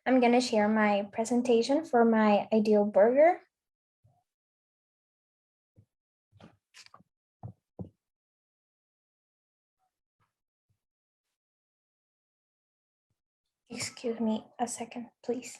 I'm gonna share my presentation for my ideal burger. Excuse me a second, please.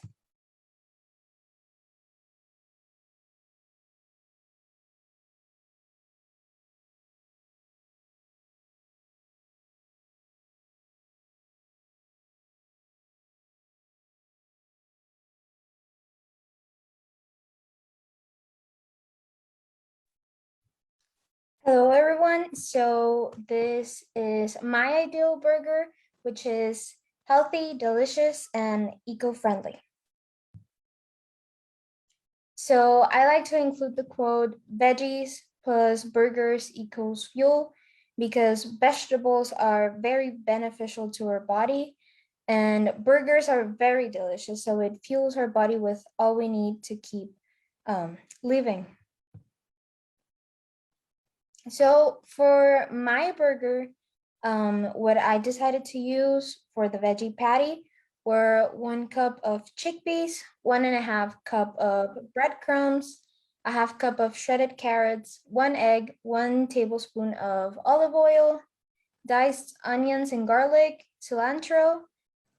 Hello, everyone. So this is my ideal burger, which is healthy, delicious, and eco-friendly. So I like to include the quote, veggies plus burgers equals fuel, because vegetables are very beneficial to our body and burgers are very delicious. So it fuels our body with all we need to keep living. So for my burger, what I decided to use for the veggie patty were 1 cup of chickpeas, 1.5 cup of breadcrumbs, a half cup of shredded carrots, 1 egg, 1 tablespoon of olive oil, diced onions and garlic, cilantro,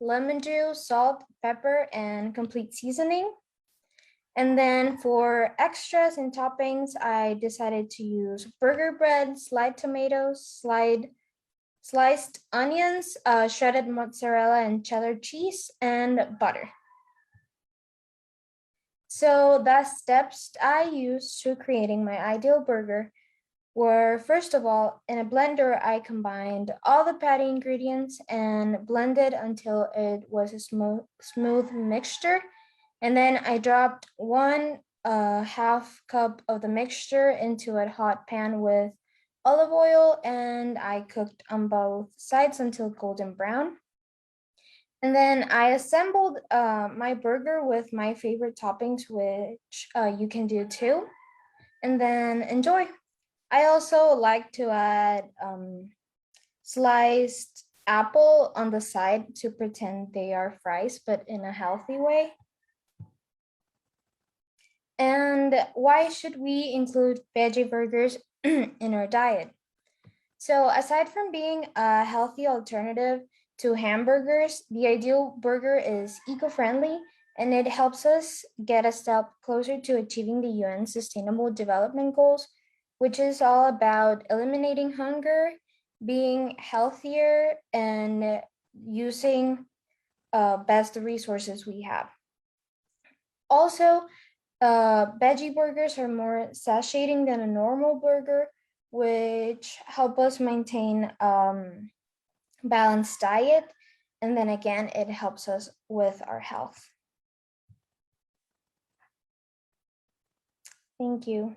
lemon juice, salt, pepper, and complete seasoning. And then for extras and toppings, I decided to use burger bread, slide tomatoes, sliced onions, shredded mozzarella and cheddar cheese, and butter. So the steps I used to creating my ideal burger were, first of all, in a blender, I combined all the patty ingredients and blended until it was a smooth mixture. And then I dropped 1/2 cup of the mixture into a hot pan with olive oil, and I cooked on both sides until golden brown. And then I assembled my burger with my favorite toppings, which you can do too. And then enjoy. I also like to add sliced apple on the side to pretend they are fries, but in a healthy way. And why should we include veggie burgers in our diet? So, aside from being a healthy alternative to hamburgers, the ideal burger is eco friendly and it helps us get a step closer to achieving the UN Sustainable Development Goals, which is all about eliminating hunger, being healthier, and using best the resources we have. Also, veggie burgers are more satiating than a normal burger, which help us maintain balanced diet. And then again, it helps us with our health. Thank you.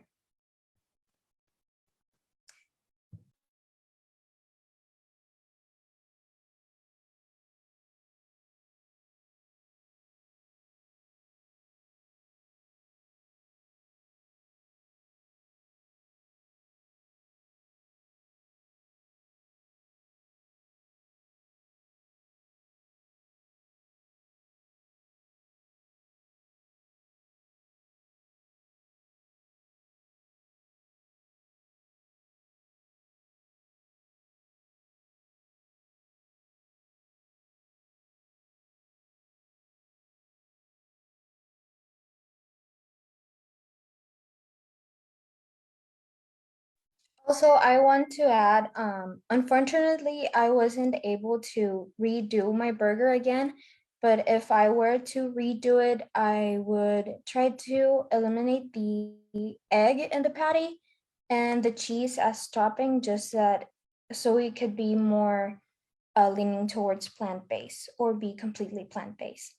Also, I want to add, unfortunately, I wasn't able to redo my burger again, but if I were to redo it, I would try to eliminate the egg in the patty and the cheese as topping, just that so it could be more leaning towards plant-based or be completely plant-based.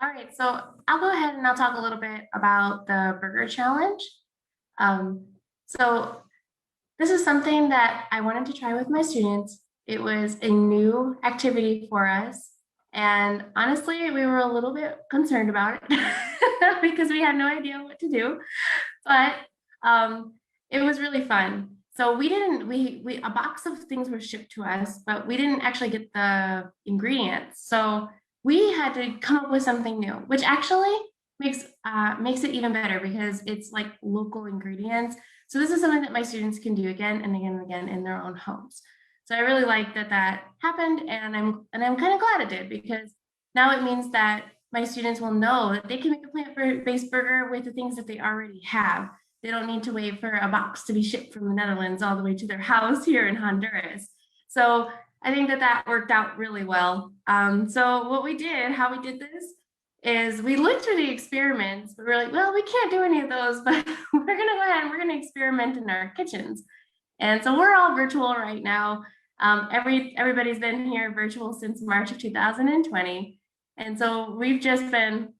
All right, so I'll go ahead and I'll talk a little bit about the burger challenge. Um, so this is something that I wanted to try with my students. It was a new activity for us. And honestly, we were a little bit concerned about it because we had no idea what to do. But it was really fun. So we didn't, we a box of things were shipped to us, but we didn't actually get the ingredients. So we had to come up with something new, which actually makes it even better because it's like local ingredients. So this is something that my students can do again and again and again in their own homes. So I really like that that happened, and I'm kind of glad it did, because now it means that my students will know that they can make a plant-based burger with the things that they already have. They don't need to wait for a box to be shipped from the Netherlands all the way to their house here in Honduras. So I think that that worked out really well. So what we did, how we did this, is we looked through the experiments, but we're like, well, we can't do any of those, but we're gonna go ahead and we're gonna experiment in our kitchens. And so we're all virtual right now. Everybody's been here virtual since March of 2020. And so we've just been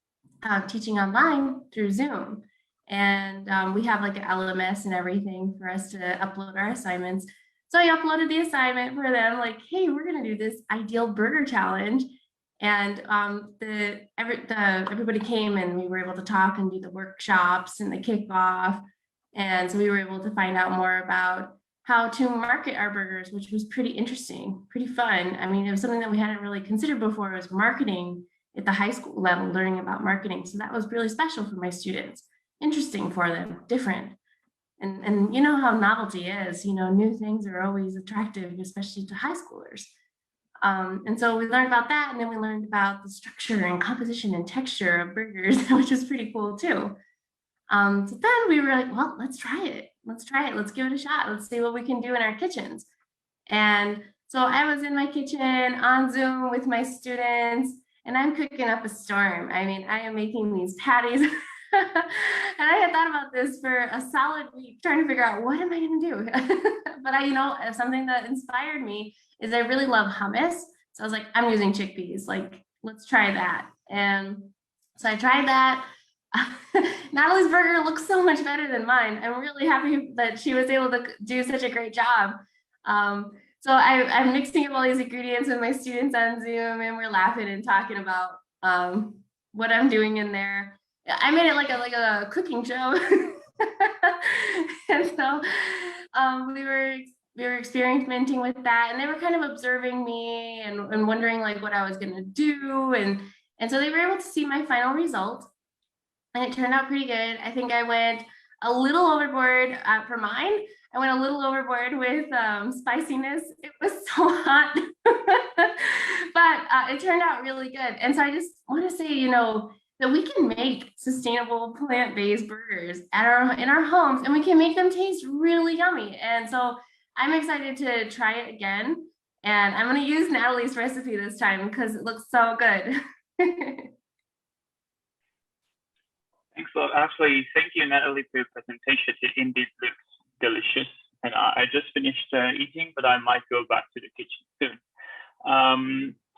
teaching online through Zoom. And we have like an LMS and everything for us to upload our assignments. So I uploaded the assignment for them, like, hey, we're gonna do this ideal burger challenge. And everybody came and we were able to talk and do the workshops and the kickoff. And so we were able to find out more about how to market our burgers, which was pretty interesting, pretty fun. I mean, it was something that we hadn't really considered before. It was marketing at the high school level, learning about marketing. So that was really special for my students, interesting for them, different. And you know how novelty is, you know, new things are always attractive, especially to high schoolers. And so we learned about that, and then we learned about the structure and composition and texture of burgers, which is pretty cool too. So then we were like, well, let's try it. Let's try it. Let's give it a shot. Let's see what we can do in our kitchens. And so I was in my kitchen on Zoom with my students, and I'm cooking up a storm. I mean, I am making these patties. And I had thought about this for a solid week, trying to figure out what am I going to do. But I, something that inspired me is I really love hummus. So I was like, I'm using chickpeas. Like, let's try that. And so I tried that. Natalie's burger looks so much better than mine. I'm really happy that she was able to do such a great job. I'm mixing up all these ingredients with my students on Zoom, and we're laughing and talking about what I'm doing in there. I made it like a cooking show. And so we were experimenting with that, and they were kind of observing me and wondering like what I was gonna do, and so they were able to see my final result, and it turned out pretty good. I think I went a little overboard for mine. I went a little overboard with spiciness. It was so hot, but it turned out really good. And so I just want to say, that we can make sustainable plant-based burgers in our homes, and we can make them taste really yummy. And so I'm excited to try it again. And I'm going to use Natalie's recipe this time because it looks so good. Thanks a lot. Actually, thank you, Natalie, for your presentation. It indeed looks delicious. And I just finished eating, but I might go back to the kitchen soon.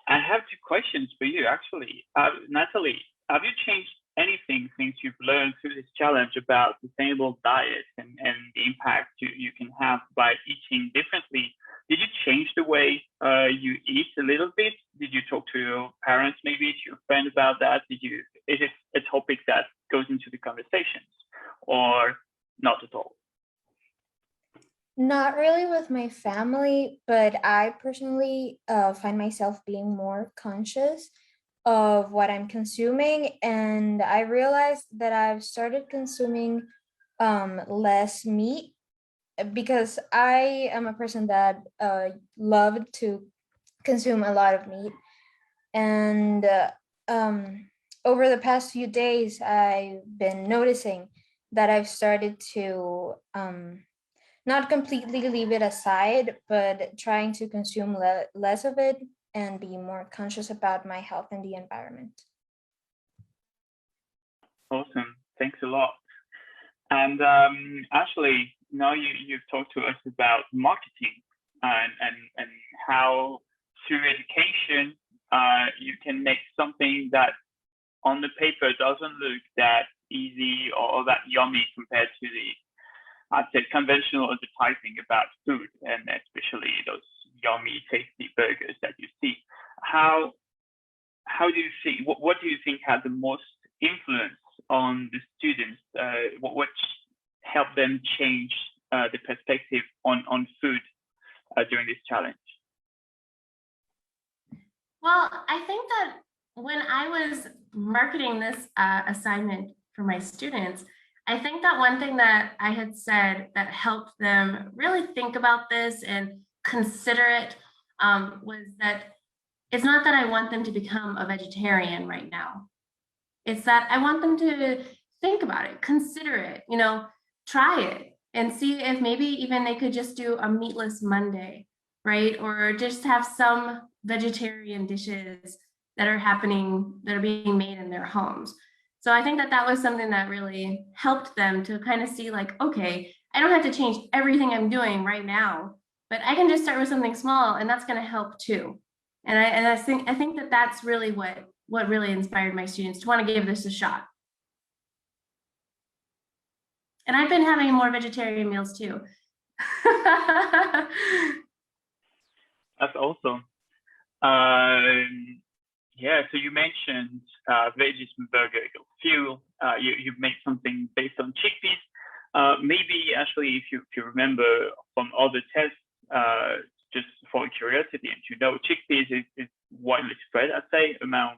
I have two questions for you, actually. Natalie, have you changed anything since you've learned through this challenge about sustainable diet and the impact you can have by eating differently? Did you change the way you eat a little bit? Did you talk to your parents, maybe to your friend about that? Is it a topic that goes into the conversations, or not at all? Not really with my family, but I personally find myself being more conscious of what I'm consuming. And I realized that I've started consuming less meat because I am a person that loved to consume a lot of meat. And over the past few days, I've been noticing that I've started to not completely leave it aside, but trying to consume less of it and be more conscious about my health and the environment. Awesome. Thanks a lot. And Ashley, now you've talked to us about marketing and how through education you can make something that on the paper doesn't look that easy or that yummy compared to the, I'd say, conventional advertising about food, and especially those yummy, tasty burgers that you see. How do you think? What do you think had the most influence on the students? What helped them change the perspective on food during this challenge? Well, I think that when I was marketing this assignment for my students, I think that one thing that I had said that helped them really think about this and consider it was that it's not that I want them to become a vegetarian right now. It's that I want them to think about it, consider it, try it and see if maybe even they could just do a meatless Monday, right? Or just have some vegetarian dishes that are being made in their homes. So I think that that was something that really helped them to kind of see like, okay, I don't have to change everything I'm doing right now, but I can just start with something small and that's going to help too. And I think that that's really what really inspired my students to want to give this a shot. And I've been having more vegetarian meals too. That's awesome. Yeah, so you mentioned veggies burger fuel. You made something based on chickpeas. Maybe actually, if you remember from other tests, just for curiosity and to know, chickpeas is widely spread, I'd say, among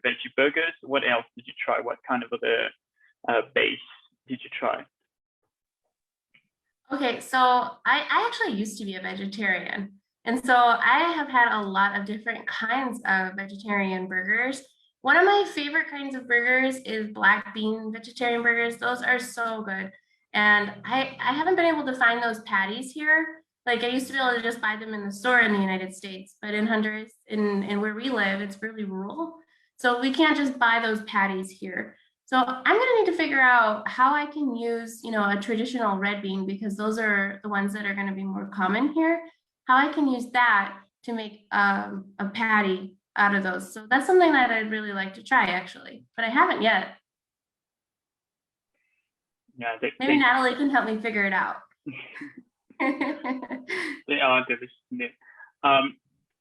veggie burgers. What else did you try? What kind of other base did you try? Okay, so I actually used to be a vegetarian. And so I have had a lot of different kinds of vegetarian burgers. One of my favorite kinds of burgers is black bean vegetarian burgers. Those are so good. And I haven't been able to find those patties here. Like I used to be able to just buy them in the store in the United States, but in Honduras, in where we live, it's really rural. So we can't just buy those patties here. So I'm gonna need to figure out how I can use, a traditional red bean because those are the ones that are gonna be more common here. How I can use that to make a patty out of those. So that's something that I'd really like to try actually, but I haven't yet. Yeah, maybe Natalie can help me figure it out. They are delicious.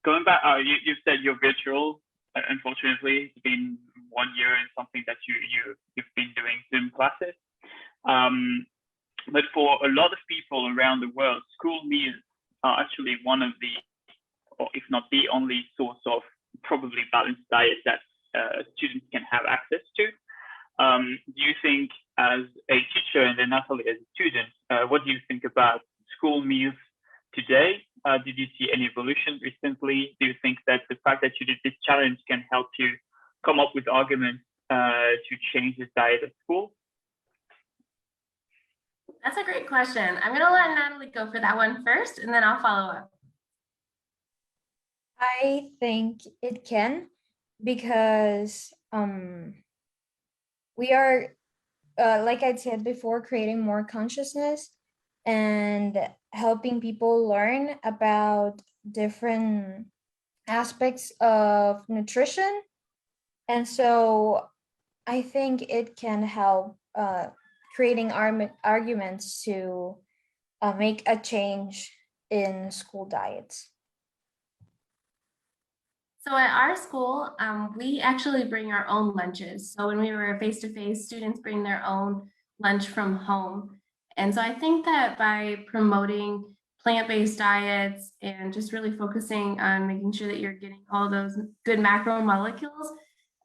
Going back, you said you're virtual. Unfortunately, it's been 1 year and something that you've been doing Zoom classes. But for a lot of people around the world, school meals are actually one of the, or if not the only source of probably balanced diet that students can have access to. Do you think as a teacher and then Natalie as a student, what do you think about school meals today? Did you see any evolution recently? Do you think that the fact that you did this challenge can help you come up with arguments to change the diet at school? That's a great question. I'm going to let Natalie go for that one first, and then I'll follow up. I think it can, because we are, like I said before, creating more consciousness and helping people learn about different aspects of nutrition. And so I think it can help creating arguments to make a change in school diets. So at our school, we actually bring our own lunches. So when we were face-to-face, students bring their own lunch from home. And so I think that by promoting plant-based diets and just really focusing on making sure that you're getting all those good macromolecules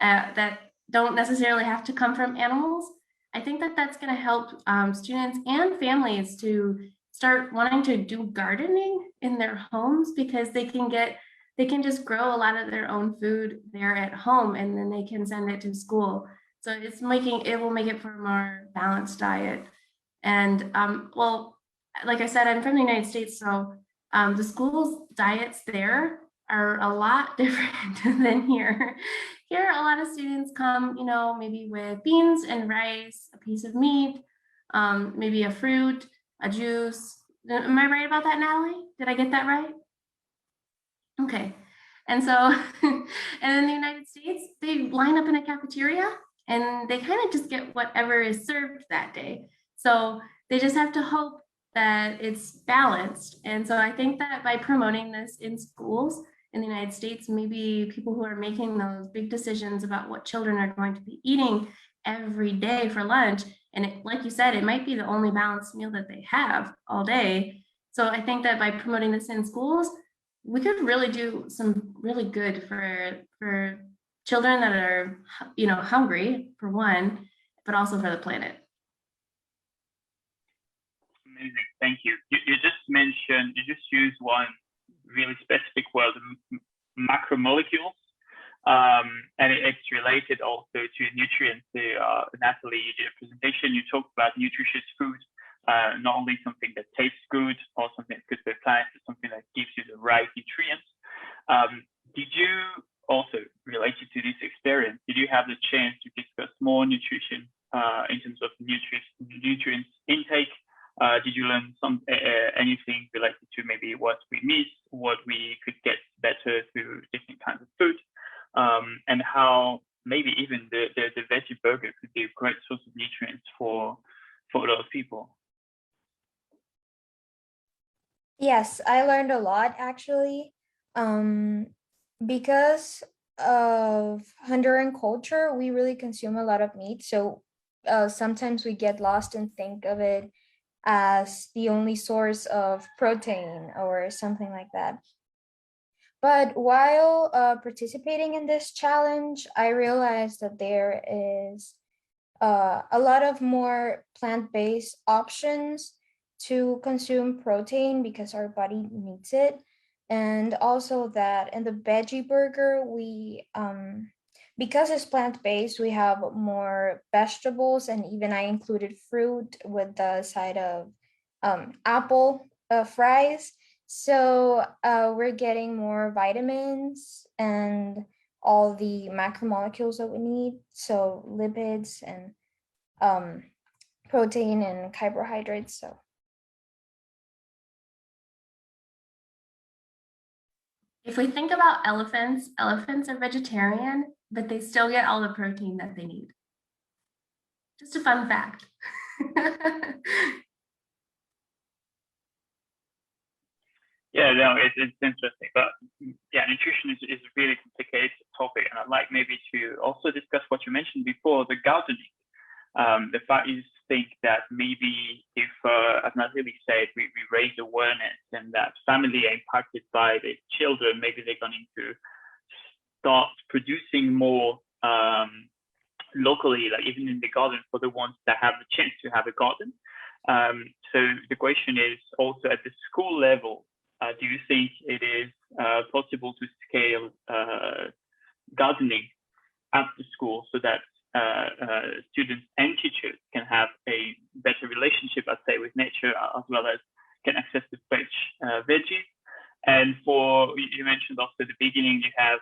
that don't necessarily have to come from animals, I think that that's going to help students and families to start wanting to do gardening in their homes, because they can just grow a lot of their own food there at home, and then they can send it to school. So it will make it for a more balanced diet. And well, like I said, I'm from the United States, so the school's diets there are a lot different than here. Here, a lot of students come, maybe with beans and rice, a piece of meat, maybe a fruit, a juice. Am I right about that, Natalie? Did I get that right? Okay. And so And in the United States, they line up in a cafeteria and they kind of just get whatever is served that day. So they just have to hope that it's balanced. And so I think that by promoting this in schools in the United States, maybe people who are making those big decisions about what children are going to be eating every day for lunch, and it, like you said, it might be the only balanced meal that they have all day. So I think that by promoting this in schools, we could really do some really good for children that are, you know, hungry for one, but also for the planet. Amazing, thank you. You just mentioned, you just used one really specific word, macromolecules, and it's related also to nutrients. Natalie, you did a presentation, you talked about nutritious food, not only something that tastes good or something that's good for the planet, but something that gives you the right nutrients. Did you also, related to this experience, did you have the chance to discuss more nutrition in terms of nutrients intake? Did you learn anything related to maybe what we miss, what we could get better through different kinds of food, and how maybe even the veggie burger could be a great source of nutrients for a lot of people? Yes, I learned a lot actually. Because of Honduran culture, we really consume a lot of meat. So sometimes we get lost and think of it as the only source of protein or something like that. But while participating in this challenge, I realized that there is a lot of more plant-based options to consume protein because our body needs it. And also that in the veggie burger, we because it's plant-based, we have more vegetables, and even I included fruit with the side of apple fries. So we're getting more vitamins and all the macromolecules that we need. So lipids and protein and carbohydrates. So If we think about elephants, elephants are vegetarian, but they still get all the protein that they need. Just a fun fact. Yeah, no, it's interesting, but yeah, nutrition is a really complicated topic, and I'd like maybe to also discuss what you mentioned before, the gardening. The fact is, think that maybe if, as Natalie said, we raise awareness and that family are impacted by the children, maybe they're going to start producing more locally, like even in the garden for the ones that have the chance to have a garden. So the question is also at the school level, do you think it is possible to scale gardening at the school so that students and teachers can have a better relationship, I'd say, with nature, as well as can access the veggies? And you mentioned also at the beginning, you have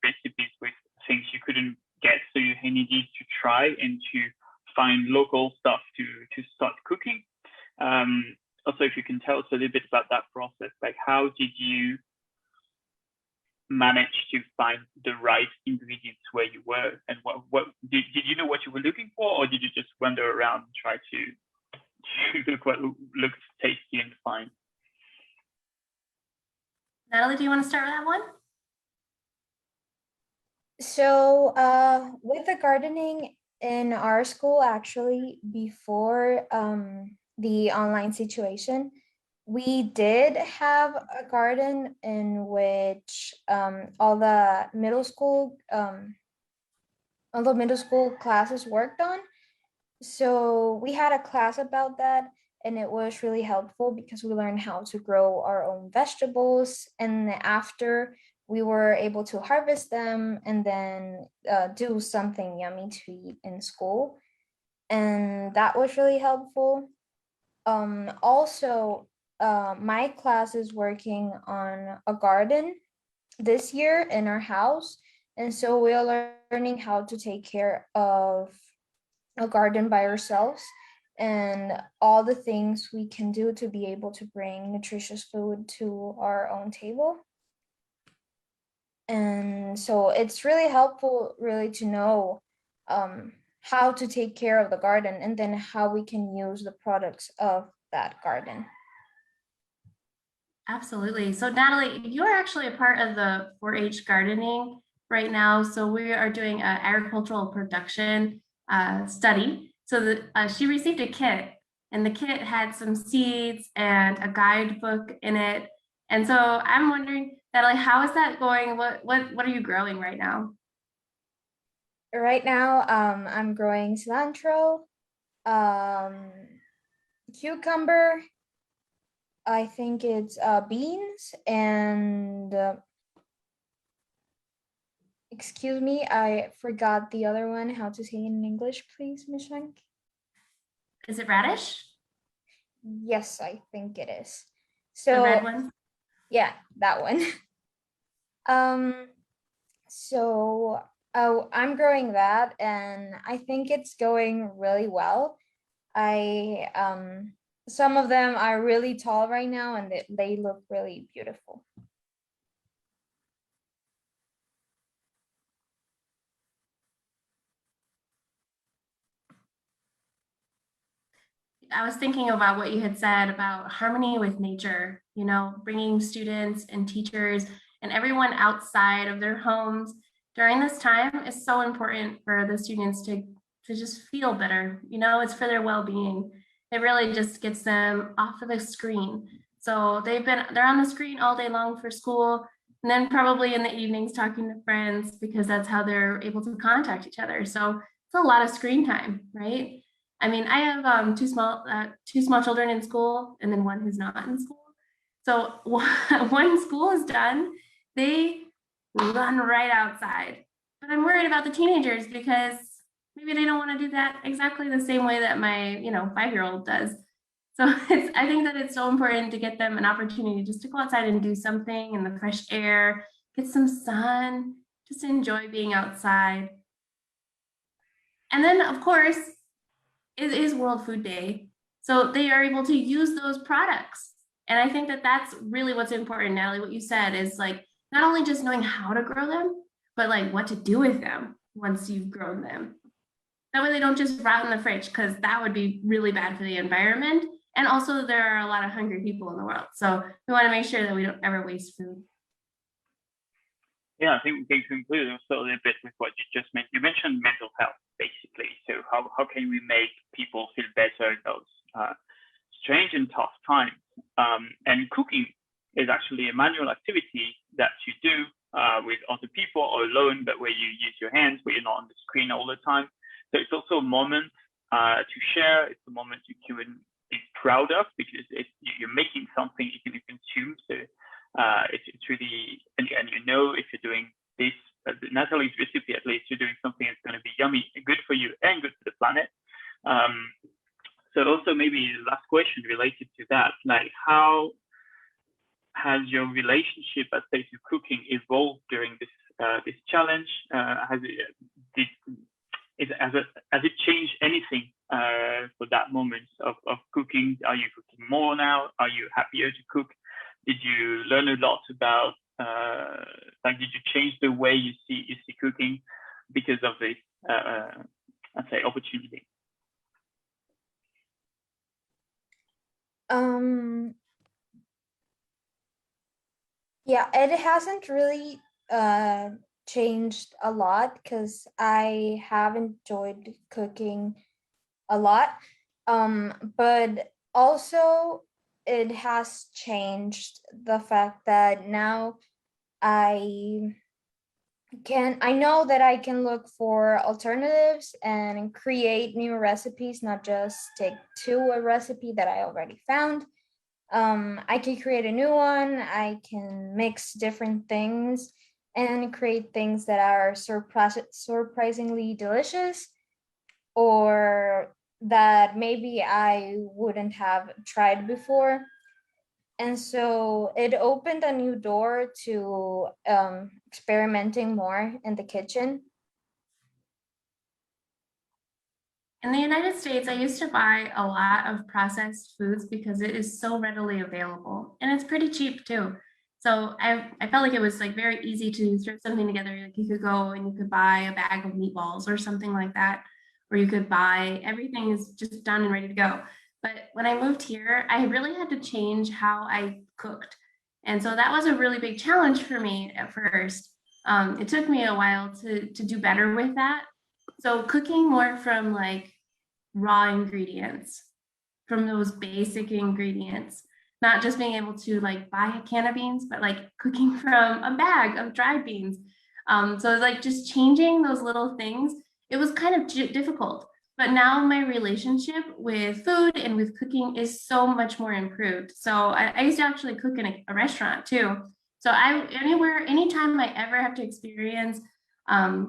recipes with things you couldn't get, so you needed to try and to find local stuff to start cooking. Also, if you can tell us a little bit about that process, like how did you manage to find the right ingredients where you were, and what did you know what you were looking for, or did you just wander around and try to look what looks tasty and fine? Natalie, do you want to start with that one? So with the gardening in our school, actually, before the online situation, we did have a garden in which all the middle school classes worked on. So we had a class about that, and it was really helpful because we learned how to grow our own vegetables, and after we were able to harvest them and then do something yummy to eat in school, and that was really helpful. Also, my class is working on a garden this year in our house, and so we are learning how to take care of a garden by ourselves and all the things we can do to be able to bring nutritious food to our own table. And so it's really helpful really to know how to take care of the garden and then how we can use the products of that garden. Absolutely. So Natalie, you're actually a part of the 4-H gardening right now. So we are doing an agricultural production study. So she received a kit, and the kit had some seeds and a guidebook in it. And so I'm wondering, Natalie, how is that going? What are you growing right now? Right now, I'm growing cilantro, um, cucumber, I think it's beans, and excuse me, I forgot the other one. How to say it in English, please, Miss Shank? Is it radish? Yes, I think it is. The red So one? yeah, that one. Um, so I'm growing that, and I think it's going really well. I some of them are really tall right now, and they look really beautiful. I was thinking about what you had said about harmony with nature, you know, bringing students and teachers and everyone outside of their homes during this time is so important for the students to just feel better. You know, it's for their well-being. It really just gets them off of the screen. So they're on the screen all day long for school, and then probably in the evenings talking to friends because that's how they're able to contact each other. So it's a lot of screen time, right? I mean, I have two small children in school, and then one who's not in school. So when school is done, they run right outside. But I'm worried about the teenagers because maybe they don't want to do that exactly the same way that my 5-year-old does. So I think that it's so important to get them an opportunity just to go outside and do something in the fresh air, get some sun, just enjoy being outside. And then, of course, it is World Food Day. So they are able to use those products. And I think that that's really what's important, Natalie. What you said is like not only just knowing how to grow them, but like what to do with them once you've grown them. That way they don't just rot in the fridge, because that would be really bad for the environment. And also, there are a lot of hungry people in the world. So we want to make sure that we don't ever waste food. Yeah, I think we can conclude also a little bit with what you just mentioned. You mentioned mental health, basically. So how can we make people feel better in those strange and tough times? And cooking is actually a manual activity that you do with other people or alone, but where you use your hands, where you're not on the screen all the time. So it's also a moment to share. It's a moment you can be proud of because you're making something you can consume. So it's really, and you know, if you're doing this, Natalie's recipe, at least you're doing something that's going to be yummy, good for you and good for the planet. So also maybe the last question related to that, like how has your relationship, I say, to cooking evolved during this challenge? Has it changed anything for that moment of cooking? Are you cooking more now? Are you happier to cook? Did you learn a lot about did you change the way you see cooking because of this I'd say opportunity? Yeah, it hasn't really changed a lot because I have enjoyed cooking a lot. But also it has changed the fact that now I I know that I can look for alternatives and create new recipes, not just stick to a recipe that I already found. I can create a new one. I can mix different things and create things that are surprisingly delicious, or that maybe I wouldn't have tried before. And so it opened a new door to experimenting more in the kitchen. In the United States, I used to buy a lot of processed foods because it is so readily available and it's pretty cheap too. So I felt like it was like very easy to throw something together. Like you could go and you could buy a bag of meatballs or something like that, or you could buy everything is just done and ready to go. But when I moved here, I really had to change how I cooked. And so that was a really big challenge for me at first. It took me a while to do better with that. So cooking more from like raw ingredients, from those basic ingredients, not just being able to like buy a can of beans, but like cooking from a bag of dried beans. So it's like just changing those little things. It was kind of difficult, but now my relationship with food and with cooking is so much more improved. So I used to actually cook in a restaurant too. So anytime I ever have to experience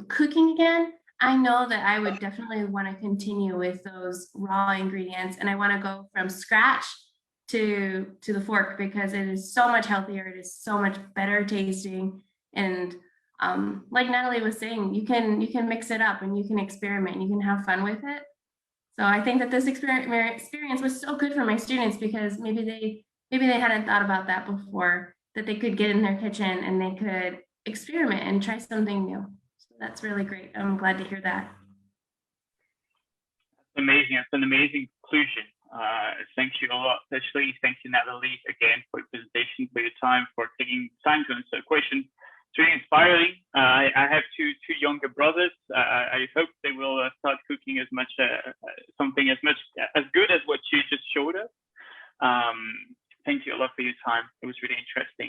cooking again, I know that I would definitely want to continue with those raw ingredients, and I want to go from scratch to the fork because it is so much healthier. It is so much better tasting, and like Natalie was saying, you can mix it up and you can experiment. You can have fun with it. So I think that this experience was so good for my students because maybe they hadn't thought about that before. That they could get in their kitchen and they could experiment and try something new. So that's really great. I'm glad to hear that. Amazing. It's an amazing conclusion. Thank you a lot. Especially thank you, Natalie, again for your presentation, for your time, for taking time to answer the question. It's really inspiring. I have two younger brothers. I hope they will start cooking something as good as what you just showed us. Thank you a lot for your time. It was really interesting.